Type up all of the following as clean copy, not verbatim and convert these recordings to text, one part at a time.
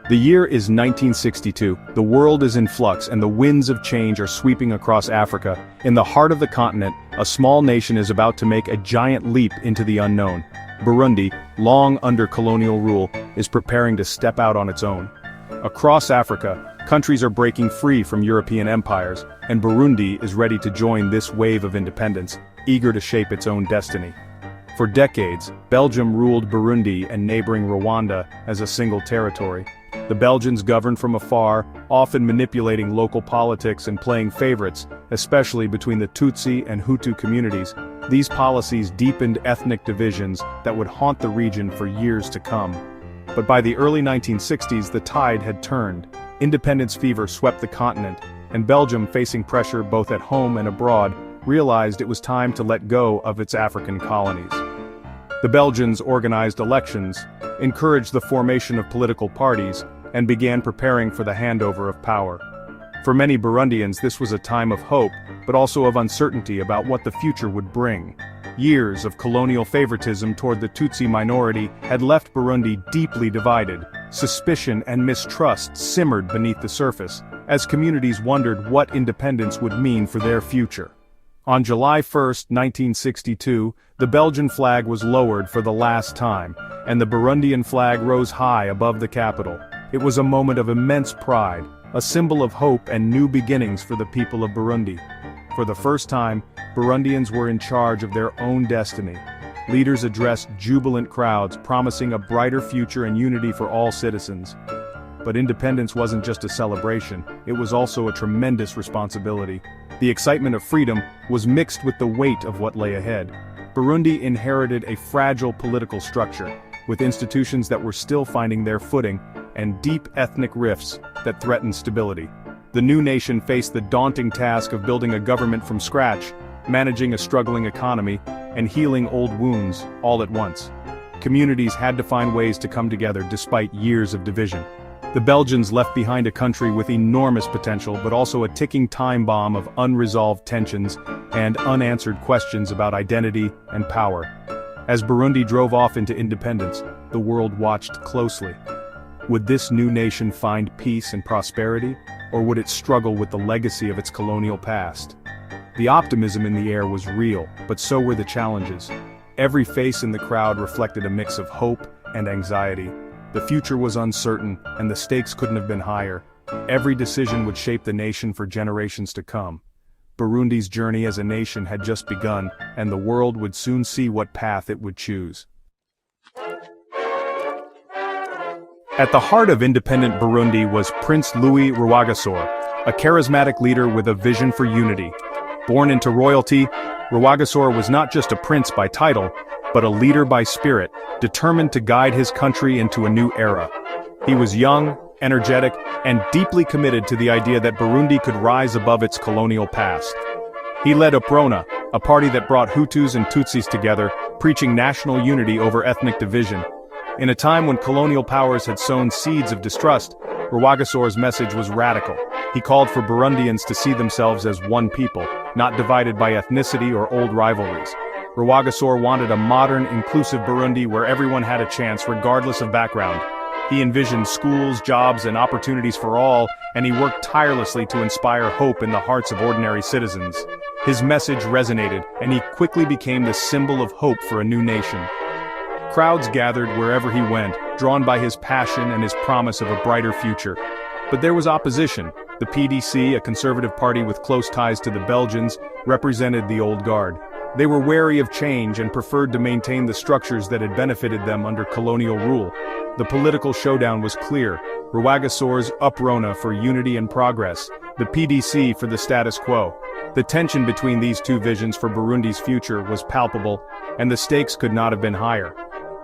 The year is 1962, the world is in flux and the winds of change are sweeping across Africa. In the heart of the continent, a small nation is about to make a giant leap into the unknown. Burundi, long under colonial rule, is preparing to step out on its own. Across Africa, countries are breaking free from European empires, and Burundi is ready to join this wave of independence, eager to shape its own destiny. For decades, Belgium ruled Burundi and neighboring Rwanda as a single territory. The Belgians governed from afar, often manipulating local politics and playing favorites, especially between the Tutsi and Hutu communities. These policies deepened ethnic divisions that would haunt the region for years to come. But by the early 1960s, the tide had turned. Independence fever swept the continent, and Belgium, facing pressure both at home and abroad, realized it was time to let go of its African colonies. The Belgians organized elections, encouraged the formation of political parties, and began preparing for the handover of power. For many Burundians, this was a time of hope, but also of uncertainty about what the future would bring. Years of colonial favoritism toward the Tutsi minority had left Burundi deeply divided. Suspicion and mistrust simmered beneath the surface, as communities wondered what independence would mean for their future. On July 1, 1962, the Belgian flag was lowered for the last time, and the Burundian flag rose high above the capital. It was a moment of immense pride, a symbol of hope and new beginnings for the people of Burundi. For the first time, Burundians were in charge of their own destiny. Leaders addressed jubilant crowds, promising a brighter future and unity for all citizens. But independence wasn't just a celebration, it was also a tremendous responsibility. The excitement of freedom was mixed with the weight of what lay ahead. Burundi inherited a fragile political structure, with institutions that were still finding their footing, and deep ethnic rifts that threatened stability. The new nation faced the daunting task of building a government from scratch, managing a struggling economy, and healing old wounds all at once. Communities had to find ways to come together despite years of division. The Belgians left behind a country with enormous potential, but also a ticking time bomb of unresolved tensions and unanswered questions about identity and power. As Burundi drove off into independence, the world watched closely. Would this new nation find peace and prosperity, or would it struggle with the legacy of its colonial past? The optimism in the air was real, but so were the challenges. Every face in the crowd reflected a mix of hope and anxiety. The future was uncertain, and the stakes couldn't have been higher. Every decision would shape the nation for generations to come. Burundi's journey as a nation had just begun, and the world would soon see what path it would choose. At the heart of independent Burundi was Prince Louis Rwagasore, a charismatic leader with a vision for unity. Born into royalty, Rwagasore was not just a prince by title, but a leader by spirit, determined to guide his country into a new era. He was young, energetic, and deeply committed to the idea that Burundi could rise above its colonial past. He led UPRONA, a party that brought Hutus and Tutsis together, preaching national unity over ethnic division. In a time when colonial powers had sown seeds of distrust, Rwagasore's message was radical. He called for Burundians to see themselves as one people, not divided by ethnicity or old rivalries. Rwagasore wanted a modern, inclusive Burundi where everyone had a chance regardless of background. He envisioned schools, jobs, and opportunities for all, and he worked tirelessly to inspire hope in the hearts of ordinary citizens. His message resonated, and he quickly became the symbol of hope for a new nation. Crowds gathered wherever he went, drawn by his passion and his promise of a brighter future. But there was opposition. The PDC, a conservative party with close ties to the Belgians, represented the old guard. They were wary of change and preferred to maintain the structures that had benefited them under colonial rule. The political showdown was clear: Rwagasore's UPRONA for unity and progress, the PDC for the status quo. The tension between these two visions for Burundi's future was palpable, and the stakes could not have been higher.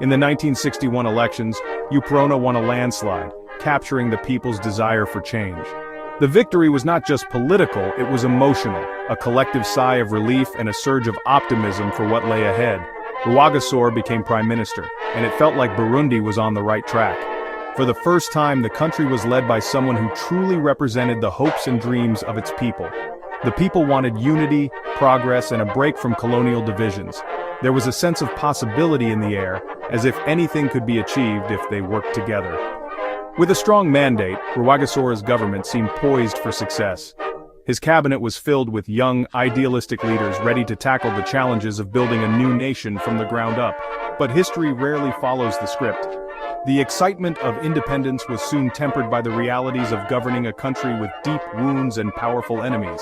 In the 1961 elections, UPRONA won a landslide, capturing the people's desire for change. The victory was not just political, it was emotional, a collective sigh of relief and a surge of optimism for what lay ahead. Rwagasore became prime minister, and it felt like Burundi was on the right track. For the first time, the country was led by someone who truly represented the hopes and dreams of its people. The people wanted unity, progress, and a break from colonial divisions. There was a sense of possibility in the air, as if anything could be achieved if they worked together. With a strong mandate, Rwagasora's government seemed poised for success. His cabinet was filled with young, idealistic leaders ready to tackle the challenges of building a new nation from the ground up. But history rarely follows the script. The excitement of independence was soon tempered by the realities of governing a country with deep wounds and powerful enemies.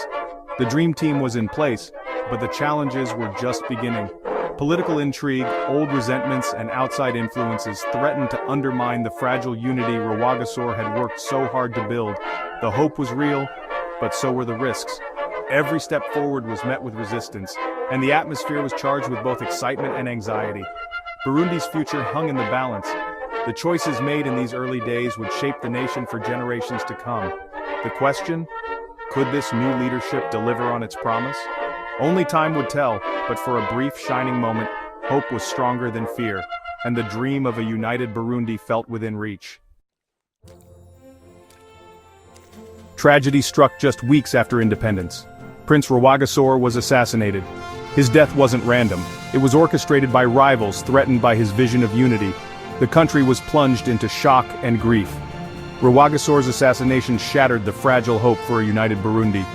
The dream team was in place, but the challenges were just beginning. Political intrigue, old resentments, and outside influences threatened to undermine the fragile unity Rwagasore had worked so hard to build. The hope was real, but so were the risks. Every step forward was met with resistance, and the atmosphere was charged with both excitement and anxiety. Burundi's future hung in the balance. The choices made in these early days would shape the nation for generations to come. The question? Could this new leadership deliver on its promise? Only time would tell, but for a brief shining moment, hope was stronger than fear, and the dream of a united Burundi felt within reach. Tragedy struck just weeks after independence. Prince Rwagasore was assassinated. His death wasn't random. It was orchestrated by rivals threatened by his vision of unity. The country was plunged into shock and grief. Rwagasore's assassination shattered the fragile hope for a united Burundi.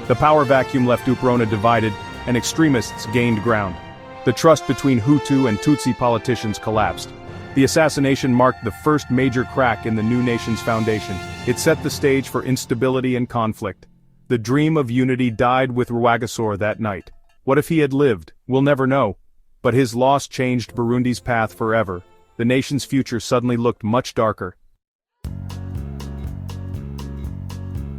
The power vacuum left Burundi divided, and extremists gained ground. The trust between Hutu and Tutsi politicians collapsed. The assassination marked the first major crack in the new nation's foundation. It set the stage for instability and conflict. The dream of unity died with Rwagasore that night. What if he had lived? We'll never know. But his loss changed Burundi's path forever. The nation's future suddenly looked much darker.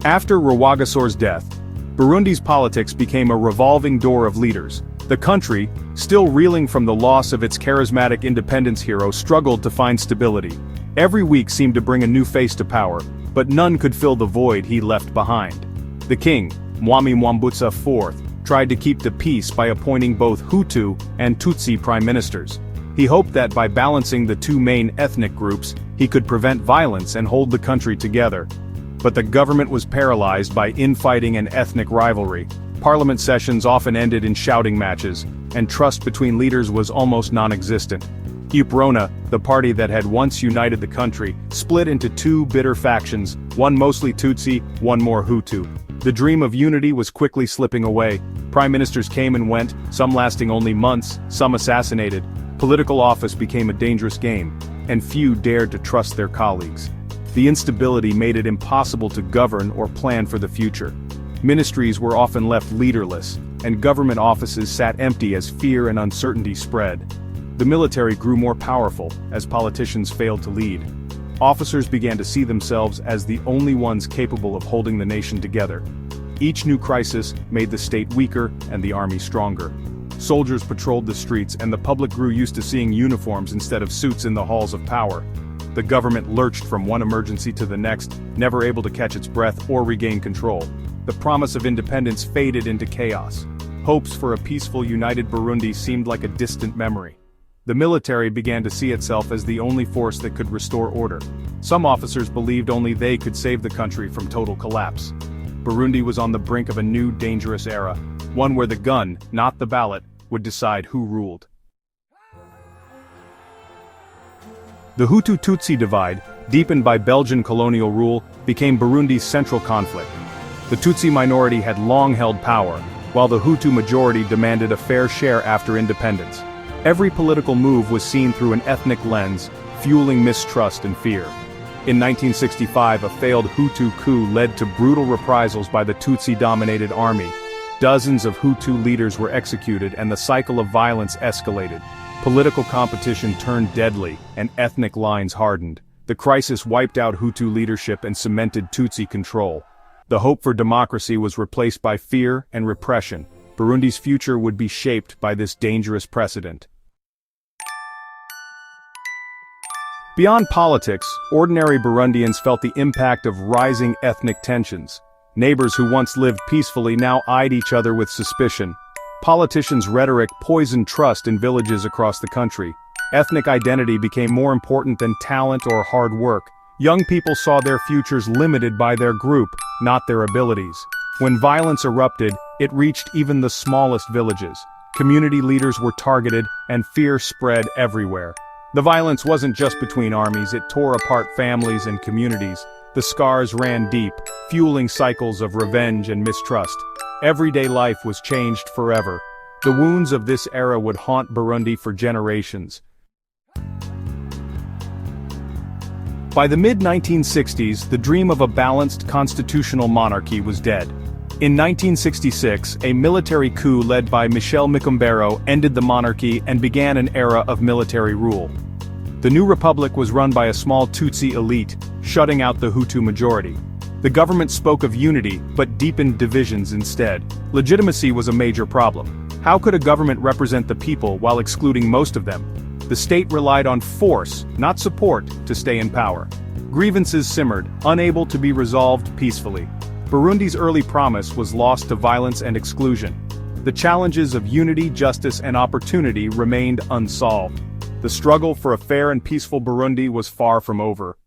After Rwagasore's death, Burundi's politics became a revolving door of leaders. The country, still reeling from the loss of its charismatic independence hero, struggled to find stability. Every week seemed to bring a new face to power, but none could fill the void he left behind. The king, Mwami Mwambutsa IV, tried to keep the peace by appointing both Hutu and Tutsi prime ministers. He hoped that by balancing the two main ethnic groups, he could prevent violence and hold the country together. But the government was paralyzed by infighting and ethnic rivalry. Parliament sessions often ended in shouting matches, and trust between leaders was almost non-existent. UPRONA, the party that had once united the country, split into two bitter factions, one mostly Tutsi, one more Hutu. The dream of unity was quickly slipping away. Prime ministers came and went, some lasting only months, some assassinated. Political office became a dangerous game, and few dared to trust their colleagues. The instability made it impossible to govern or plan for the future. Ministries were often left leaderless, and government offices sat empty as fear and uncertainty spread. The military grew more powerful as politicians failed to lead. Officers began to see themselves as the only ones capable of holding the nation together. Each new crisis made the state weaker and the army stronger. Soldiers patrolled the streets, and the public grew used to seeing uniforms instead of suits in the halls of power. The government lurched from one emergency to the next, never able to catch its breath or regain control. The promise of independence faded into chaos. Hopes for a peaceful, united Burundi seemed like a distant memory. The military began to see itself as the only force that could restore order. Some officers believed only they could save the country from total collapse. Burundi was on the brink of a new, dangerous era, one where the gun, not the ballot, would decide who ruled. The Hutu-Tutsi divide, deepened by Belgian colonial rule, became Burundi's central conflict. The Tutsi minority had long held power, while the Hutu majority demanded a fair share after independence. Every political move was seen through an ethnic lens, fueling mistrust and fear. In 1965, a failed Hutu coup led to brutal reprisals by the Tutsi-dominated army. Dozens of Hutu leaders were executed, and the cycle of violence escalated. Political competition turned deadly, and ethnic lines hardened. The crisis wiped out Hutu leadership and cemented Tutsi control. The hope for democracy was replaced by fear and repression. Burundi's future would be shaped by this dangerous precedent. Beyond politics, ordinary Burundians felt the impact of rising ethnic tensions. Neighbors who once lived peacefully now eyed each other with suspicion. Politicians' rhetoric poisoned trust in villages across the country. Ethnic identity became more important than talent or hard work. Young people saw their futures limited by their group, not their abilities. When violence erupted, it reached even the smallest villages. Community leaders were targeted, and fear spread everywhere. The violence wasn't just between armies, it tore apart families and communities. The scars ran deep, fueling cycles of revenge and mistrust. Everyday life was changed forever. The wounds of this era would haunt Burundi for generations. By the mid-1960s, the dream of a balanced constitutional monarchy was dead. In 1966, a military coup led by Michel Micombero ended the monarchy and began an era of military rule. The new republic was run by a small Tutsi elite, shutting out the Hutu majority. The government spoke of unity, but deepened divisions instead. Legitimacy was a major problem. How could a government represent the people while excluding most of them? The state relied on force, not support, to stay in power. Grievances simmered, unable to be resolved peacefully. Burundi's early promise was lost to violence and exclusion. The challenges of unity, justice, and opportunity remained unsolved. The struggle for a fair and peaceful Burundi was far from over.